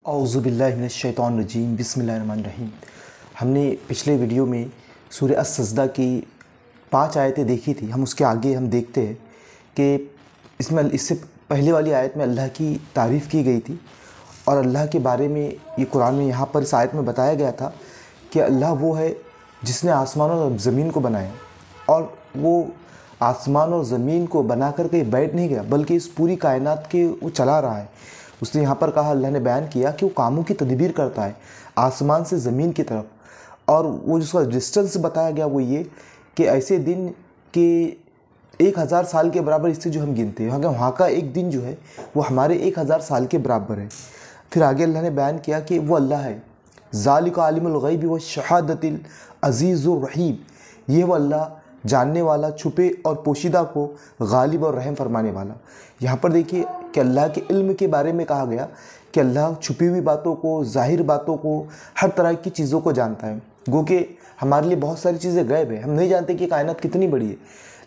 औज़ुबिल्लाहिमिनश्शैतानिर्रजीम बिस्मिल्लाहिर्रहमानिर्रहीम। हमने पिछले वीडियो में सूरह अस-सजदा की 5 आयतें देखी थी। हम उसके आगे हम देखते हैं कि इससे पहले वाली आयत में अल्लाह की तारीफ़ की गई थी और अल्लाह के बारे में ये कुरान में यहाँ पर इस आयत में बताया गया था कि अल्लाह वो है जिसने आसमान और ज़मीन को बनाया और वो आसमान और ज़मीन को बना कर कहीं बैठ नहीं गया बल्कि इस पूरी कायनात के वो चला रहा है। उसने यहाँ पर कहा, अल्लाह ने बयान किया कि वो कामों की तदबीर करता है आसमान से ज़मीन की तरफ। और वो जिसका डिस्टेंस बताया गया वो ये कि ऐसे दिन के 1000 साल के बराबर इससे जो हम गिनते हैं वहाँ का एक दिन जो है वो हमारे 1000 साल के बराबर है। फिर आगे अल्लाह ने बयान किया कि वो अल्लाह है ज़ालिका आलिमुल गैबि व शहादतिल अज़ीज़ुर रहीम। ये वो अल्लाह जानने वाला, छुपे और पोशीदा को गालिब और रहम फरमाने वाला। यहाँ पर देखिए कि अल्लाह के इल्म के बारे में कहा गया कि अल्लाह छुपी हुई बातों को, ज़ाहिर बातों को, हर तरह की चीज़ों को जानता है। गो कि हमारे लिए बहुत सारी चीज़ें गायब है, हम नहीं जानते कि कायनात कितनी बड़ी है,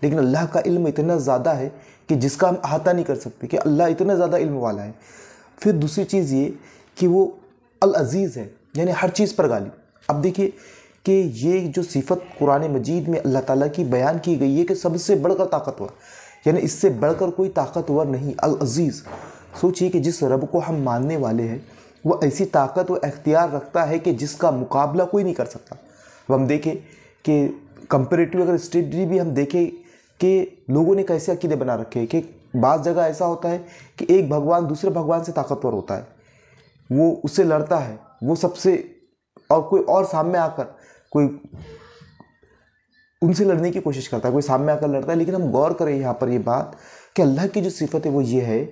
लेकिन अल्लाह का इल्म इतना ज़्यादा है कि जिसका हम अहाता नहीं कर सकते, कि अल्लाह इतना ज़्यादा इल्म वाला है। फिर दूसरी चीज़ ये कि वो अल अज़ीज़ है, यानी हर चीज़ पर गालिब। अब देखिए कि ये जो सिफत कुरान मजीद में अल्लाह ताला की बयान की गई है कि सबसे बढ़कर ताकतवर, यानी इससे बढ़कर कोई ताकतवर नहीं, अल अज़ीज़। सोचिए कि जिस रब को हम मानने वाले हैं वो ऐसी ताकत व इख्तियार रखता है कि जिसका मुकाबला कोई नहीं कर सकता। अब हम देखें कि कंपेरेटिव अगर स्टडी भी हम देखें कि लोगों ने कैसे अकीदे बना रखे हैं कि बाज़ जगह ऐसा होता है कि एक भगवान दूसरे भगवान से ताकतवर होता है, वो उससे लड़ता है, वो सबसे, और कोई और सामने आकर कोई उनसे लड़ने की कोशिश करता है, कोई सामने आकर लड़ता है। लेकिन हम गौर करें यहाँ पर ये बात कि अल्लाह की जो सिफत है वो ये है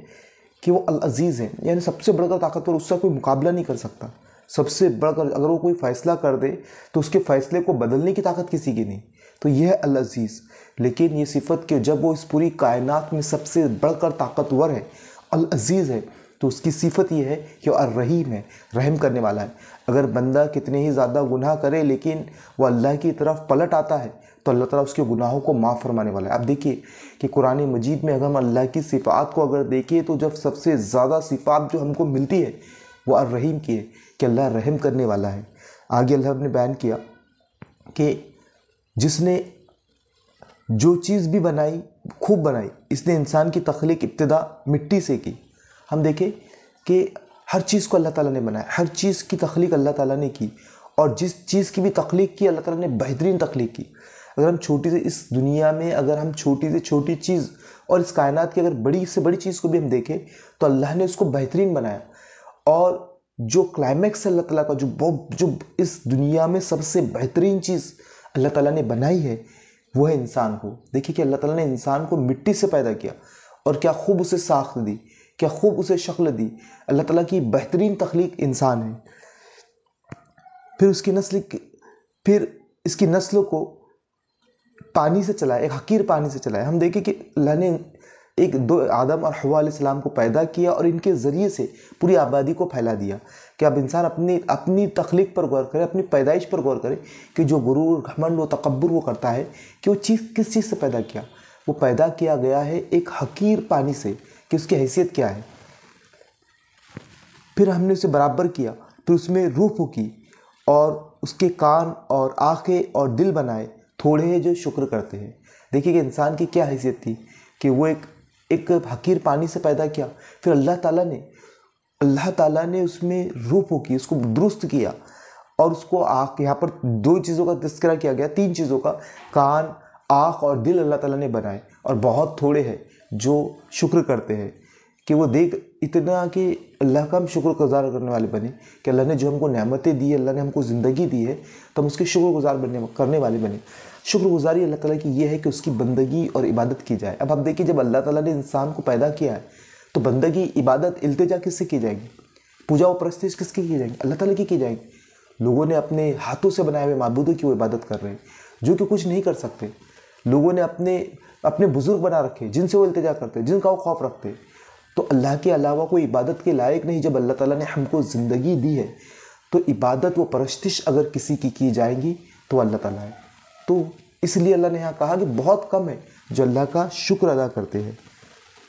कि वो अल अज़ीज़ है, यानी सबसे बढ़कर ताकतवर, उसका कोई मुकाबला नहीं कर सकता। सबसे बढ़कर अगर वो कोई फ़ैसला कर दे तो उसके फ़ैसले को बदलने की ताकत किसी की नहीं, तो यह है अल अज़ीज़। लेकिन ये सिफत कि जब वो इस पूरी कायनात में सबसे बढ़कर ताकतवर है, अल अज़ीज़ है, तो उसकी सिफत ये है कि वो अर्रहीम है, रहम करने वाला है। अगर बंदा कितने ही ज़्यादा गुनाह करे लेकिन वो अल्लाह की तरफ पलट आता है तो अल्लाह ताला उसके गुनाहों को माफ़ फरमाने वाला है। अब देखिए कि कुरान मजीद में अगर हम अल्लाह की सिफ़ात को अगर देखें तो जब सबसे ज़्यादा सिफ़ात जो हमको मिलती है वो अर्रहीम की है कि अल्लाह रहम करने वाला है। आगे अल्लाह ने बयान किया कि जिसने जो चीज़ भी बनाई खूब बनाई, इसने इंसान की तख्लीक इब्तिदा मिट्टी से की। हम देखें कि हर चीज़ को अल्लाह ताला ने बनाया, हर चीज़ की तख्लीक अल्लाह ताला ने की, और जिस चीज़ की भी तख्लीक की अल्लाह ताला ने बेहतरीन तख्लीक की। अगर हम छोटी से इस दुनिया में अगर हम छोटी से छोटी चीज़ और इस कायनात की अगर बड़ी से बड़ी चीज़ को भी हम देखें तो अल्लाह ने उसको बेहतरीन बनाया। और जो क्लाइमैक्स अल्लाह ताला का जो इस दुनिया में सबसे बेहतरीन चीज़ अल्लाह ताला ने बनाई है वो है इंसान को। देखिए कि अल्लाह ताला ने इंसान को मिट्टी से पैदा किया और क्या खूब उसे साख्त दी, क्या खूब उसे शक्ल दी। अल्लाह ताला की बेहतरीन तख्लीक इंसान है। फिर इसकी नस्ल को पानी से चलाया, एक हकीर पानी से चलाया। हम देखें कि अल्लाह ने दो आदम और हव्वा अलैहिस्सलाम को पैदा किया और इनके ज़रिए से पूरी आबादी को फैला दिया कि अब इंसान अपनी तख्लीक पर गौर करे, अपनी पैदाइश पर गौर करे कि जो गुरूर, घमंड व तकब्बुर वो करता है कि वो चीज़ किस चीज़ से पैदा किया। वो पैदा किया गया है एक हकीर पानी से कि उसकी हैसियत क्या है। फिर हमने उसे बराबर किया, फिर उसमें रूह फूकी और उसके कान और आँखें और दिल बनाए, थोड़े हैं जो शुक्र करते हैं। देखिए कि इंसान की क्या हैसियत थी कि वो एक हकीर पानी से पैदा किया। फिर अल्लाह ताला ने उसमें रूह फूकी, उसको दुरुस्त किया और उसको आँख, यहाँ पर 2 चीज़ों का तज़किरा किया गया, 3 चीज़ों का, कान, आँख और दिल अल्लाह ताला ने बनाए। और बहुत थोड़े हैं जो शुक्र करते हैं कि वो देख इतना कि अल्लाह का हम शुक्रगुज़ार करने वाले बने कि अल्लाह ने जो हमको नेमतें दी है, अल्लाह ने हमको ज़िंदगी दी है, तो हम उसके शुक्रगुज़ार करने वाले बने। शुक्रगुज़ारी अल्लाह ताला की ये है कि उसकी बंदगी और इबादत की जाए। अब आप देखिए जब अल्लाह ताला ने इंसान को पैदा किया है तो बंदगी, इबादत, इल्तिजा किससे की जाएगी? पूजा व परस्तिश किसकी की जाएगी? अल्लाह ताला की जाएगी। लोगों ने अपने हाथों से बनाए हुए माबूदों की वो इबादत कर रहे हैं जो कि कुछ नहीं कर सकते। लोगों ने अपने बुजुर्ग बना रखे जिनसे वो इल्तिजा करते, जिनका वो खौफ रखते। तो अल्लाह के अलावा कोई इबादत के लायक नहीं। जब अल्लाह ताला ने हमको ज़िंदगी दी है तो इबादत व परस्तिश अगर किसी की जाएगी तो अल्लाह ताला है। तो इसलिए अल्लाह ने यहाँ कहा कि बहुत कम है जो अल्लाह का शुक्र अदा करते हैं।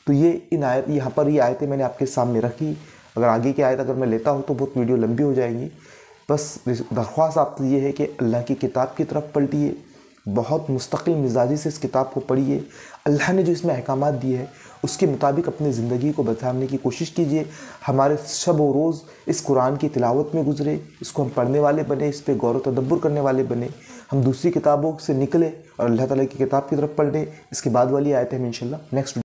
तो ये यहाँ पर ये आयतें मैंने आपके सामने रखी। अगर आगे की आयत अगर मैं लेता हूँ तो बहुत वीडियो लंबी हो जाएंगी। बस दरख्वास्त आपसे ये है कि अल्लाह की किताब की तरफ पलटिए, बहुत मुस्तकिल मिजाजी से इस किताब को पढ़िए। अल्लाह ने जो इसमें अहकामात दिए हैं उसके मुताबिक अपनी ज़िंदगी को बचाने की कोशिश कीजिए। हमारे शब व रोज़ इस कुरान की तिलावत में गुजरे, इसको हम पढ़ने वाले बने, इस पर गौर व तदब्बुर करने वाले बने। हम दूसरी किताबों से निकले और अल्लाह ताला की किताब की तरफ पढ़ें। इसके बाद वाली आयत है हम इंशाल्लाह नेक्स्ट